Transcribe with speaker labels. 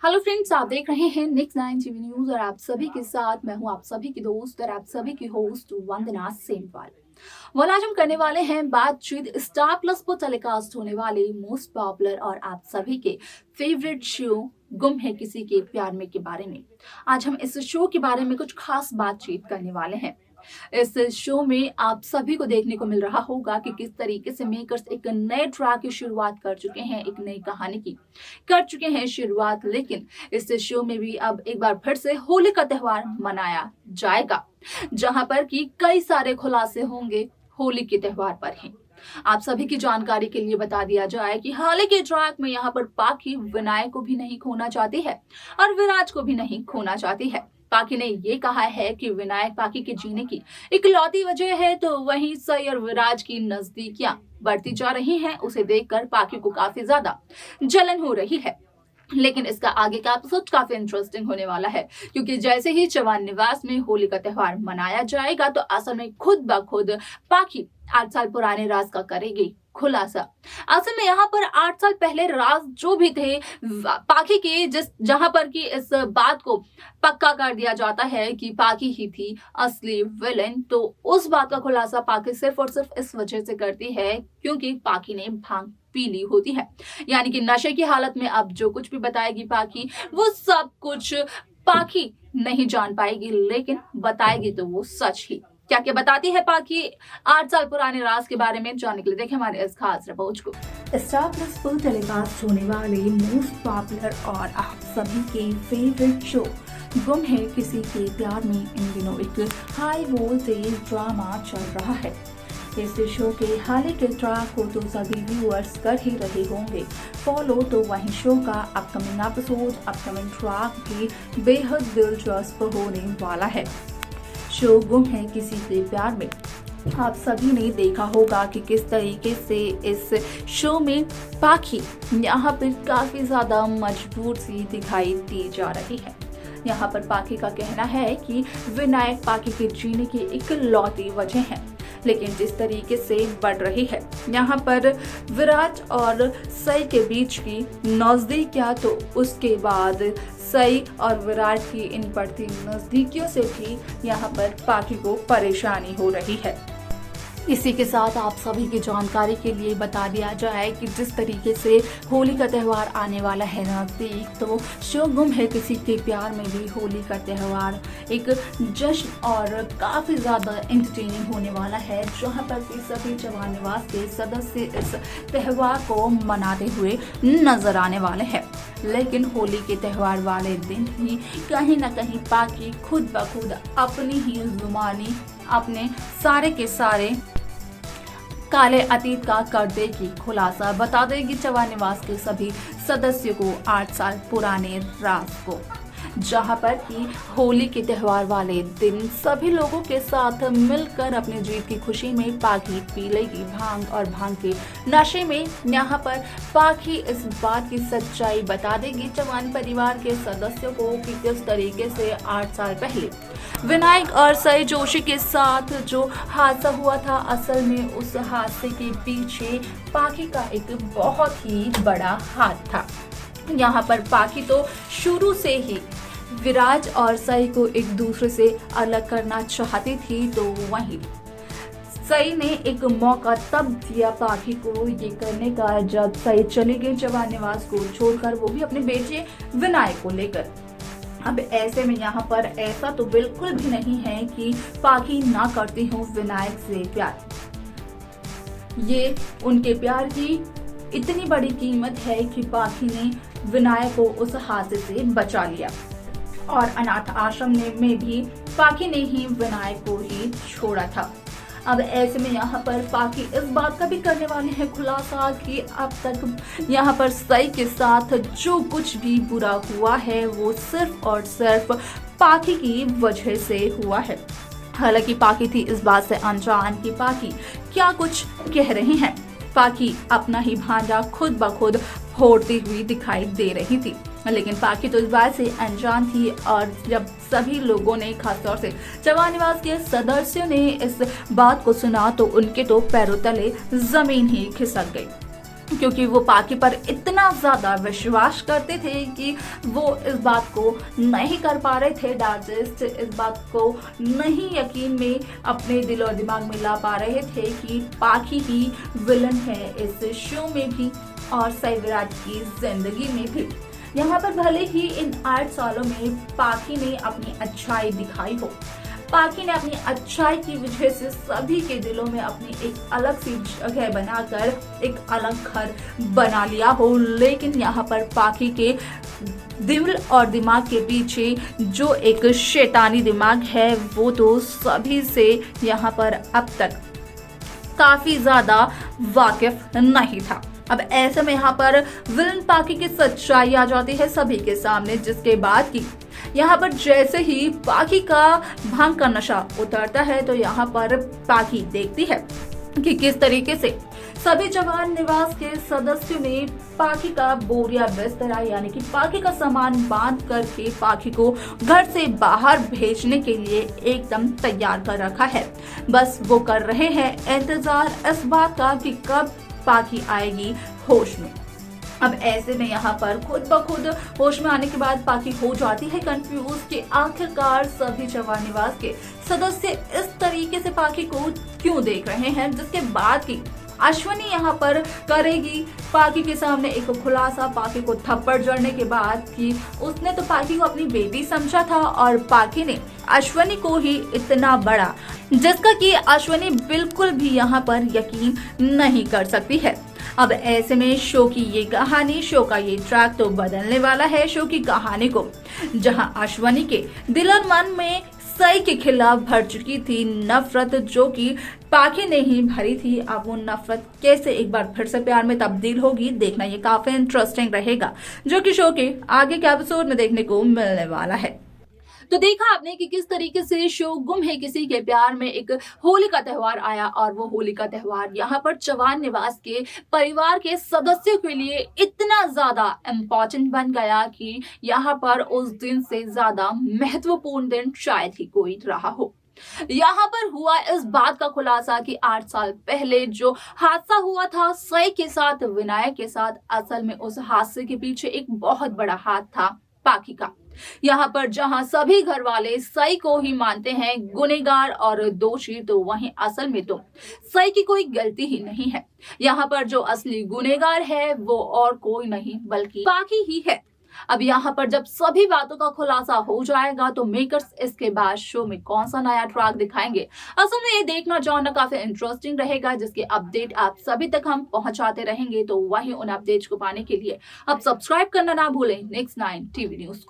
Speaker 1: Hello friends, आप देख रहे हैं नेक्स्ट 9 टीवी न्यूज और आप सभी के साथ मैं हूं आप सभी की दोस्त और आप सभी की होस्ट वंदना सेमवाल। आज हम करने वाले हैं बातचीत स्टार प्लस पर टेलीकास्ट होने वाले मोस्ट पॉपुलर और आप सभी के फेवरेट शो गुम है किसी के प्यार में के बारे में। आज हम इस शो के बारे में कुछ खास बातचीत करने वाले हैं। इस शो में आप सभी को देखने को मिल रहा होगा कि किस तरीके से मेकर्स एक नए ट्रैक की शुरुआत कर चुके हैं, एक नई कहानी की कर चुके हैं शुरुआत। लेकिन इस शो में भी अब एक बार फिर से होली का त्योहार मनाया जाएगा, जहां पर कि कई सारे खुलासे होंगे होली के त्योहार पर ही। आप सभी की जानकारी के लिए बता दिया जाए कि हाल ही के ट्रैक में यहाँ पर पाखी विनायक को भी नहीं खोना चाहती है और विराज को भी नहीं खोना चाहती है। पाखी ने ये कहा है कि विनायक पाखी के जीने की इकलौती वजह है, तो वहीं सई और विराज की नजदीकियां बढ़ती जा रही हैं। उसे देखकर पाखी को काफी ज्यादा जलन हो रही है। लेकिन इसका आगे का एपिसोड काफी इंटरेस्टिंग होने वाला है, क्योंकि जैसे ही चौहान निवास में होली का त्योहार मनाया जाएगा तो असल में खुद ब खुद पाखी 8 साल पुराने राज का करेगी खुलासा। असल में यहाँ पर 8 साल पहले राज जो भी थे पाखी के, जहां पर कि इस बात को पक्का कर दिया जाता है कि पाखी ही थी असली विलेन, तो उस बात का खुलासा पाखी सिर्फ और सिर्फ इस वजह से करती है क्योंकि पाखी ने भांग पी ली होती है। यानी कि नशे की हालत में अब जो कुछ भी बताएगी पाखी, वो सब कुछ पाखी नहीं जान पाएगी, लेकिन बताएगी तो वो सच ही। क्या क्या बताती है पाखी 8 साल पुराने राज के बारे में, जानने के लिए देखें हमारे इस खास रिपोर्ट को। स्टार प्लस पर टेलीकास्ट होने वाले मोस्ट पॉपुलर और आप सभी के फेवरेट शो गुम है किसी के प्यार में इन दिनों एक हाई वोल्टेज ड्रामा चल रहा है। इस शो के हाल ही के ट्रैक को तो सभी व्यूअर्स कर ही रहे होंगे फॉलो, तो वहीं शो का अपकमिंग एपिसोड, अपकमिंग ट्रैक भी बेहद दिलचस्प होने वाला है। शो गुम है किसी के प्यार में आप सभी ने देखा होगा कि किस तरीके से इस शो में पाखी यहाँ पर काफी ज्यादा मजबूर सी दिखाई दी जा रही है। यहाँ पर पाखी का कहना है कि विनायक पाखी के जीने की इकलौती वजह है, लेकिन जिस तरीके से बढ़ रही है यहाँ पर विराज और सई के बीच की नजदीकियां, तो उसके बाद सई और विराट की इन बढ़ती नजदीकियों से भी यहाँ पर पाखी को परेशानी हो रही है। इसी के साथ आप सभी की जानकारी के लिए बता दिया जाए कि जिस तरीके से होली का त्यौहार आने वाला है नजदीक, तो शो गुम है किसी के प्यार में भी होली का त्यौहार एक जश्न और काफी ज्यादा एंटरटेनिंग होने वाला है, जहां पर भी सभी चौहान निवास के सदस्य इस त्यौहार को मनाते हुए नजर आने वाले हैं। लेकिन होली के त्यौहार वाले दिन ही कहीं न कहीं पाखी खुद ब खुद अपनी ही जुबानी अपने सारे के सारे काले अतीत का कर देगी खुलासा, बता देगी चौहान निवास के सभी सदस्यों को 8 साल पुराने राज को, जहां पर कि होली के त्यौहार वाले दिन सभी लोगों के साथ मिलकर अपनी जीत की खुशी में पाखी पी लेगी भांग, और भांग के नशे में यहाँ पर पाखी इस बात की सच्चाई बता देगी चौहान परिवार के सदस्यों को कि किस तरीके से 8 साल पहले विनायक और सई जोशी के साथ जो हादसा हुआ था, असल में उस हादसे के पीछे पाखी का एक बहुत ही बड़ा हाथ था। यहाँ पर पाखी तो शुरू से ही विराज और सई को एक दूसरे से अलग करना चाहती थी, तो वहीं सई ने एक मौका तब दिया पाखी को ये करने का जब सई चली गई चौहान निवास को छोड़कर, वो भी अपने बेटे विनायक को लेकर। अब ऐसे में यहाँ पर ऐसा तो बिल्कुल भी नहीं है कि पाखी ना करती हूँ विनायक से प्यार। ये उनके प्यार की इतनी बड़ी कीमत है कि पाखी ने विनायक को उस हादसे से बचा लिया, और अनाथ आश्रम में भी पाखी ने ही विनायक को ही छोड़ा था। अब ऐसे में यहाँ पर पाखी इस बात का भी करने वाले हैं खुलासा कि अब तक यहाँ पर सई के साथ जो कुछ भी बुरा हुआ है वो सिर्फ और सिर्फ पाखी की वजह से हुआ है। हालांकि पाखी थी इस बात से अनजान कि पाखी क्या कुछ कह रही हैं। पाखी अपना ही भांजा खुद ब खुद फोड़ती हुई दिखाई दे रही थी, लेकिन पाखी तो इस बात से अनजान थी, और जब सभी लोगों ने खासतौर से चौहान निवास के सदस्यों ने इस बात को सुना तो उनके तो पैरों तले जमीन ही खिसक गई। क्योंकि वो पाकि पर इतना ज़्यादा विश्वास करते थे कि वो इस बात को नहीं कर पा रहे थे डाइजेस्ट, इस बात को नहीं यकीन में अपने दिल और दिमाग में ला पा रहे थे कि पाकि ही विलन है इस शो में भी और सई विराट की जिंदगी में भी। यहाँ पर भले ही इन 8 सालों में पाकि ने अपनी अच्छाई दिखाई हो, पाकि ने अपनी अच्छाई की वजह से सभी के दिलों में अपनी एक अलग सी जगह बनाकर एक अलग घर बना लिया हो, लेकिन यहाँ पर पाकि के दिल और दिमाग के पीछे जो एक शैतानी दिमाग है वो तो सभी से यहाँ पर अब तक काफी ज्यादा वाकिफ नहीं था। अब ऐसे में यहाँ पर विलन पाकि की सच्चाई आ जाती है सभी के सामने, जिसके बाद की यहाँ पर जैसे ही पाकि का भांग का नशा उतरता है तो यहाँ पर पाकि देखती है कि किस तरीके से सभी जवान निवास के सदस्यों ने पाकि का बोरिया बिस्तरा यानी कि पाकि का सामान बांध करके पाकि को घर से बाहर भेजने के लिए एकदम तैयार कर रखा है। बस वो कर रहे हैं इंतजार इस बात का कि कब पाकि आएगी होश में। अब ऐसे में यहाँ पर खुद ब खुद होश में आने के बाद पाकि हो जाती है कंफ्यूज कि आखिरकार सभी जवान निवास के सदस्य इस तरीके से पाकि को क्यों देख रहे हैं, जिसके बाद की अश्वनी यहाँ पर करेगी पाकि के सामने एक खुलासा पाकि को थप्पड़ जड़ने के बाद कि उसने तो पाकि को अपनी बेटी समझा था और पाकि ने अश्वनी को ही इतना बड़ा, जिसका कि अश्वनी बिल्कुल भी यहाँ पर यकीन नहीं कर सकती है। अब ऐसे में शो की ये कहानी, शो का ये ट्रैक तो बदलने वाला है शो की कहानी को, जहां अश्वनी के दिल और मन में सई के खिलाफ भर चुकी थी नफरत जो कि पाकि ने ही भरी थी। अब वो नफरत कैसे एक बार फिर से प्यार में तब्दील होगी, देखना ये काफी इंटरेस्टिंग रहेगा, जो कि शो के आगे के एपिसोड में देखने को मिलने वाला है। तो देखा आपने कि किस तरीके से शो गुम है किसी के प्यार में एक होली का त्योहार आया और वो होली का त्योहार यहाँ पर जवान निवास के परिवार के सदस्यों के लिए इतना ज्यादा इम्पोर्टेंट बन गया कि यहाँ पर उस दिन से ज्यादा महत्वपूर्ण दिन शायद ही कोई रहा हो। यहाँ पर हुआ इस बात का खुलासा कि 8 साल पहले जो हादसा हुआ था सई के साथ, विनायक के साथ, असल में उस हादसे के पीछे एक बहुत बड़ा हाथ था पाकि का। यहाँ पर जहां सभी घर वाले सई को ही मानते हैं गुनहगार और दोषी, तो वहीं असल में तो सई की कोई गलती ही नहीं है। यहाँ पर जो असली गुनहगार है वो और कोई नहीं बल्कि पाकि ही है। अब यहाँ पर जब सभी बातों का खुलासा हो जाएगा तो मेकर्स इसके बाद शो में कौन सा नया ट्रैक दिखाएंगे, असल में ये देखना जानना काफी इंटरेस्टिंग रहेगा, जिसके अपडेट आप सभी तक हम पहुंचाते रहेंगे। तो वही उन अपडेट्स को पाने के लिए आप सब्सक्राइब करना ना भूलें नेक्स्ट 9 टीवी न्यूज को।